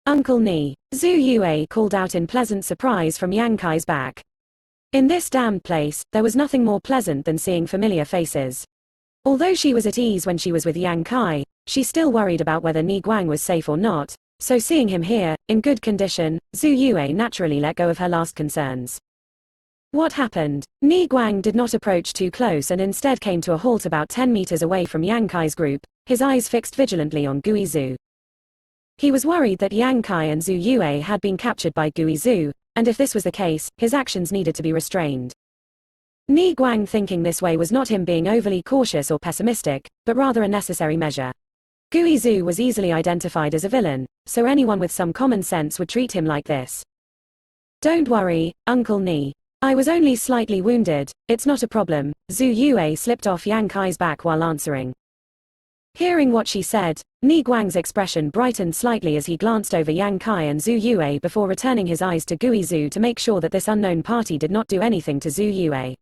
Uncle Ni, Zhu Yue called out in pleasant surprise from Yang Kai's back. In this damned place, there was nothing more pleasant than seeing familiar faces. Although she was at ease when she was with Yang Kai, she still worried about whether Ni Guang was safe or not, so seeing him here, in good condition, Zhu Yue naturally let go of her last concerns. What happened? Ni Guang did not approach too close and instead came to a halt about 10 meters away from Yang Kai's group, his eyes fixed vigilantly on Gui Zhu. He was worried that Yang Kai and Zhu Yue had been captured by Gui Zhu, and if this was the case, his actions needed to be restrained. Ni Guang thinking this way was not him being overly cautious or pessimistic, but rather a necessary measure. Gui Zhu was easily identified as a villain, so anyone with some common sense would treat him like this. Don't worry, Uncle Ni. I was only slightly wounded, it's not a problem. Zhu Yue slipped off Yang Kai's back while answering. Hearing what she said, Ni Guang's expression brightened slightly as he glanced over Yang Kai and Zhu Yue before returning his eyes to Gui Zhu to make sure that this unknown party did not do anything to Zhu Yue.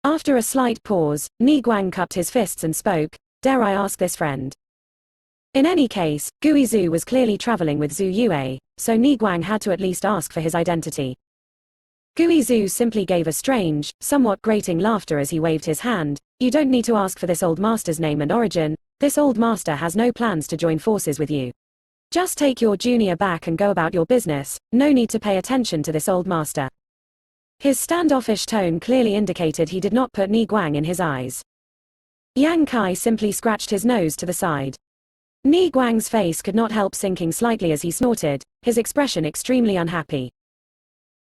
After a slight pause, Ni Guang cupped his fists and spoke, "Dare I ask this friend?" In any case, Gui Zhu was clearly traveling with Zhu Yue, so Ni Guang had to at least ask for his identity. Gui Zhu simply gave a strange, somewhat grating laughter as he waved his hand. "You don't need to ask for this old master's name and origin, this old master has no plans to join forces with you. Just take your junior back and go about your business, no need to pay attention to this old master." His standoffish tone clearly indicated he did not put Ni Guang in his eyes. Yang Kai simply scratched his nose to the side. Ni Guang's face could not help sinking slightly as he snorted, his expression extremely unhappy.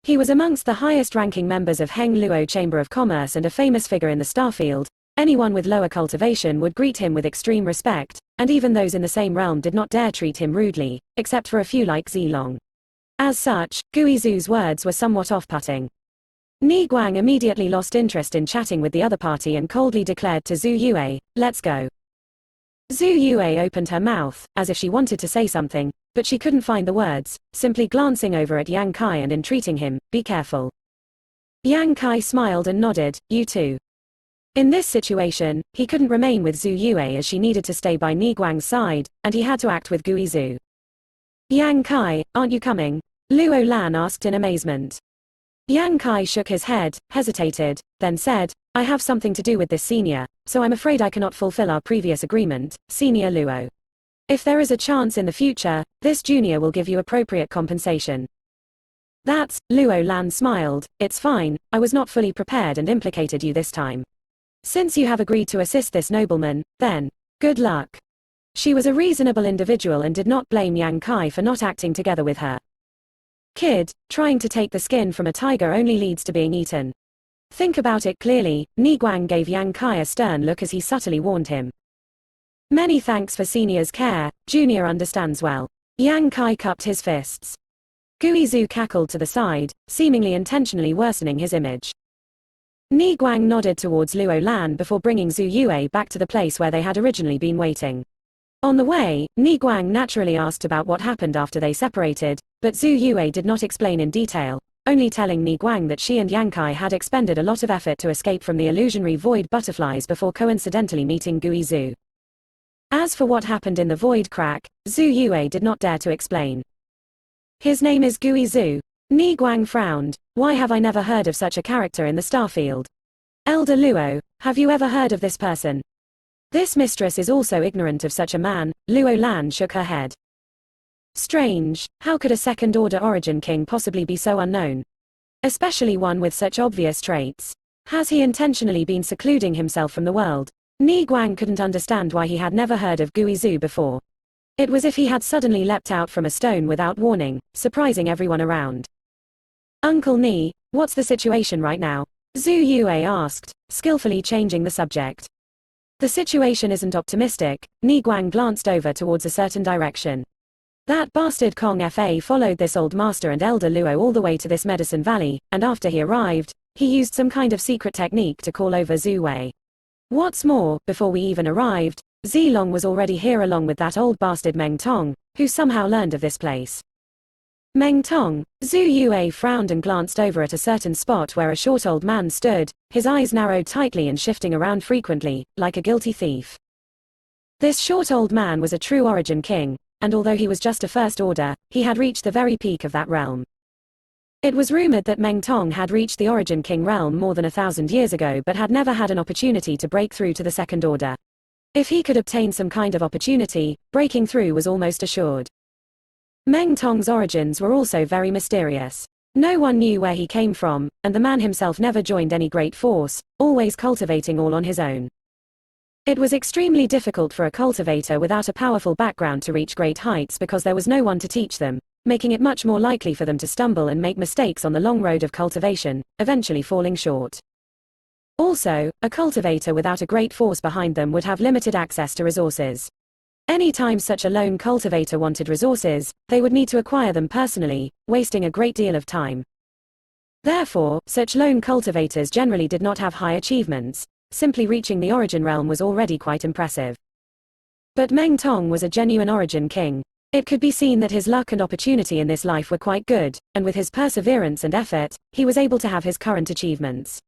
He was amongst the highest-ranking members of Heng Luo Chamber of Commerce and a famous figure in the Starfield. Anyone with lower cultivation would greet him with extreme respect, and even those in the same realm did not dare treat him rudely, except for a few like Zilong. As such, Gui Zhu's words were somewhat off-putting. Ni Guang immediately lost interest in chatting with the other party and coldly declared to Zhu Yue, "Let's go." Zhu Yue opened her mouth, as if she wanted to say something, but she couldn't find the words, simply glancing over at Yang Kai and entreating him, "Be careful." Yang Kai smiled and nodded, "You too." In this situation, he couldn't remain with Zhu Yue as she needed to stay by Ni Guang's side, and he had to act with Gui Zhu. "Yang Kai, aren't you coming?" Luo Lan asked in amazement. Yang Kai shook his head, hesitated, then said, "I have something to do with this senior, so I'm afraid I cannot fulfill our previous agreement, Senior Luo. If there is a chance in the future, this junior will give you appropriate compensation." Luo Lan smiled, "It's fine, I was not fully prepared and implicated you this time. Since you have agreed to assist this nobleman, then, good luck." She was a reasonable individual and did not blame Yang Kai for not acting together with her. "Kid, trying to take the skin from a tiger only leads to being eaten. Think about it clearly." Ni Guang gave Yang Kai a stern look as he subtly warned him. "Many thanks for Senior's care, Junior understands well." Yang Kai cupped his fists. Gui Zhu cackled to the side, seemingly intentionally worsening his image. Ni Guang nodded towards Luo Lan before bringing Zhu Yue back to the place where they had originally been waiting. On the way, Ni Guang naturally asked about what happened after they separated, but Zhu Yue did not explain in detail, only telling Ni Guang that she and Yang Kai had expended a lot of effort to escape from the illusionary void butterflies before coincidentally meeting Gui Zhu. As for what happened in the void crack, Zhu Yue did not dare to explain. "His name is Gui Zhu." Ni Guang frowned, "Why have I never heard of such a character in the Starfield? Elder Luo, have you ever heard of this person? This mistress is also ignorant of such a man." Luo Lan shook her head. "Strange, how could a second-order origin king possibly be so unknown? Especially one with such obvious traits. Has he intentionally been secluding himself from the world?" Ni Guang couldn't understand why he had never heard of Gui Zhu before. It was as if he had suddenly leapt out from a stone without warning, surprising everyone around. "Uncle Ni, what's the situation right now?" Zhu Yue asked, skillfully changing the subject. "The situation isn't optimistic." Ni Guang glanced over towards a certain direction. "That bastard Kong Fa followed this old master and Elder Luo all the way to this Medicine Valley, and after he arrived, he used some kind of secret technique to call over Zhu Wei. What's more, before we even arrived, Zilong was already here along with that old bastard Meng Tong, who somehow learned of this place." Meng Tong. Zhu Yue frowned and glanced over at a certain spot where a short old man stood, his eyes narrowed tightly and shifting around frequently, like a guilty thief. This short old man was a true origin king, and although he was just a First Order, he had reached the very peak of that realm. It was rumored that Meng Tong had reached the Origin King realm more than 1,000 years ago but had never had an opportunity to break through to the Second Order. If he could obtain some kind of opportunity, breaking through was almost assured. Meng Tong's origins were also very mysterious. No one knew where he came from, and the man himself never joined any great force, always cultivating all on his own. It was extremely difficult for a cultivator without a powerful background to reach great heights because there was no one to teach them, making it much more likely for them to stumble and make mistakes on the long road of cultivation, eventually falling short. Also, a cultivator without a great force behind them would have limited access to resources. Anytime such a lone cultivator wanted resources, they would need to acquire them personally, wasting a great deal of time. Therefore, such lone cultivators generally did not have high achievements. Simply reaching the Origin realm was already quite impressive. But Meng Tong was a genuine Origin King. It could be seen that his luck and opportunity in this life were quite good, and with his perseverance and effort, he was able to have his current achievements.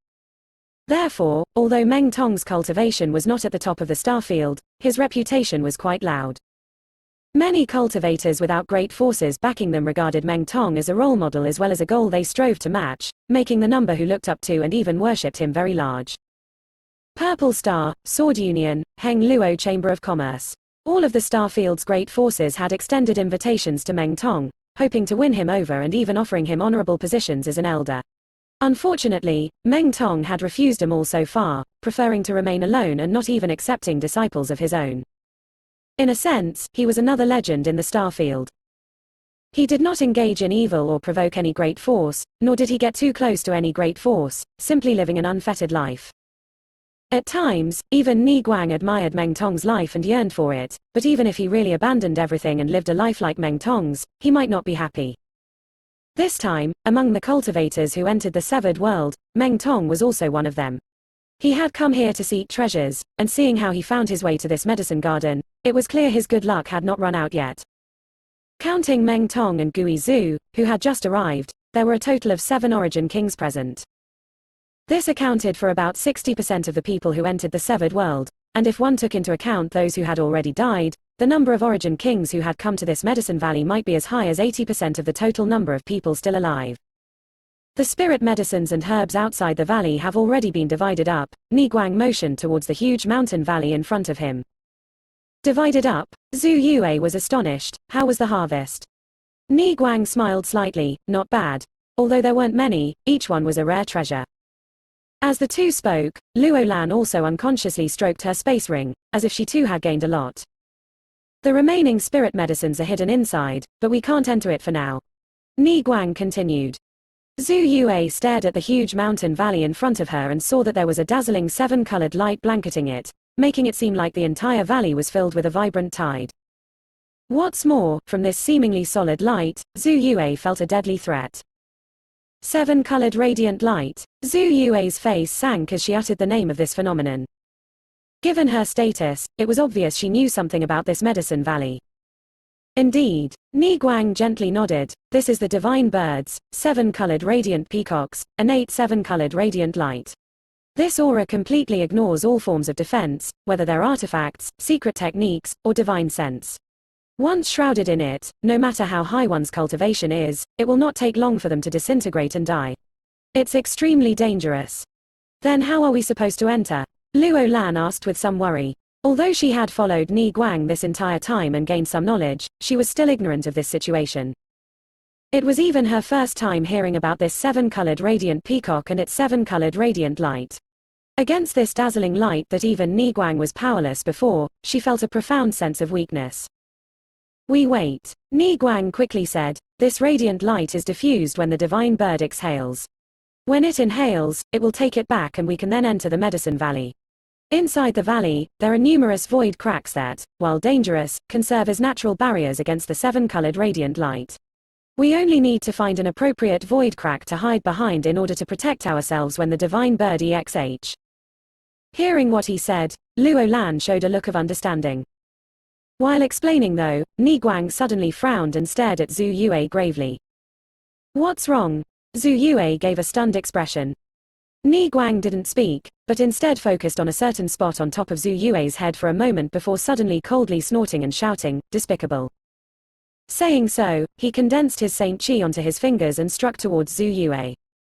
Therefore, although Meng Tong's cultivation was not at the top of the starfield, his reputation was quite loud. Many cultivators without great forces backing them regarded Meng Tong as a role model as well as a goal they strove to match, making the number who looked up to and even worshipped him very large. Purple Star, Sword Union, Heng Luo Chamber of Commerce. All of the starfield's great forces had extended invitations to Meng Tong, hoping to win him over and even offering him honorable positions as an elder. Unfortunately, Meng Tong had refused them all so far, preferring to remain alone and not even accepting disciples of his own. In a sense, he was another legend in the starfield. He did not engage in evil or provoke any great force, nor did he get too close to any great force, simply living an unfettered life. At times, even Ni Guang admired Meng Tong's life and yearned for it, but even if he really abandoned everything and lived a life like Meng Tong's, he might not be happy. This time, among the cultivators who entered the Severed World, Meng Tong was also one of them. He had come here to seek treasures, and seeing how he found his way to this medicine garden, it was clear his good luck had not run out yet. Counting Meng Tong and Gui Zhu, who had just arrived, there were a total of 7 Origin Kings present. This accounted for about 60% of the people who entered the Severed World, and if one took into account those who had already died, the number of Origin Kings who had come to this medicine valley might be as high as 80% of the total number of people still alive. The spirit medicines and herbs outside the valley have already been divided up. Ni Guang motioned towards the huge mountain valley in front of him. Divided up? Zhu Yue was astonished. How was the harvest? Ni Guang smiled slightly. Not bad. Although there weren't many, each one was a rare treasure. As the two spoke, Luo Lan also unconsciously stroked her space ring, as if she too had gained a lot. The remaining spirit medicines are hidden inside, but we can't enter it for now. Ni Guang continued. Zhu Yue stared at the huge mountain valley in front of her and saw that there was a dazzling 7-colored light blanketing it, making it seem like the entire valley was filled with a vibrant tide. What's more, from this seemingly solid light, Zhu Yue felt a deadly threat. 7-colored radiant light. Zhu Yue's face sank as she uttered the name of this phenomenon. Given her status, it was obvious she knew something about this medicine valley. Indeed, Ni Guang gently nodded. This is the divine birds, 7-colored radiant peacocks, innate 7-colored radiant light. This aura completely ignores all forms of defense, whether they're artifacts, secret techniques, or divine sense. Once shrouded in it, no matter how high one's cultivation is, it will not take long for them to disintegrate and die. It's extremely dangerous. Then how are we supposed to enter? Luo Lan asked with some worry. Although she had followed Ni Guang this entire time and gained some knowledge, she was still ignorant of this situation. It was even her first time hearing about this 7-colored radiant peacock and its 7-colored radiant light. Against this dazzling light that even Ni Guang was powerless before, she felt a profound sense of weakness. We wait. Ni Guang quickly said, this radiant light is diffused when the divine bird exhales. When it inhales, it will take it back and we can then enter the medicine valley. Inside the valley, there are numerous void cracks that, while dangerous, can serve as natural barriers against the 7-colored radiant light. We only need to find an appropriate void crack to hide behind in order to protect ourselves when the divine bird EXH. Hearing what he said, Luo Lan showed a look of understanding. While explaining though, Ni Guang suddenly frowned and stared at Zhu Yue gravely. What's wrong? Zhu Yue gave a stunned expression. Ni Guang didn't speak, but instead focused on a certain spot on top of Zhu Yue's head for a moment before suddenly coldly snorting and shouting, despicable. Saying so, he condensed his Saint Chi onto his fingers and struck towards Zhu Yue.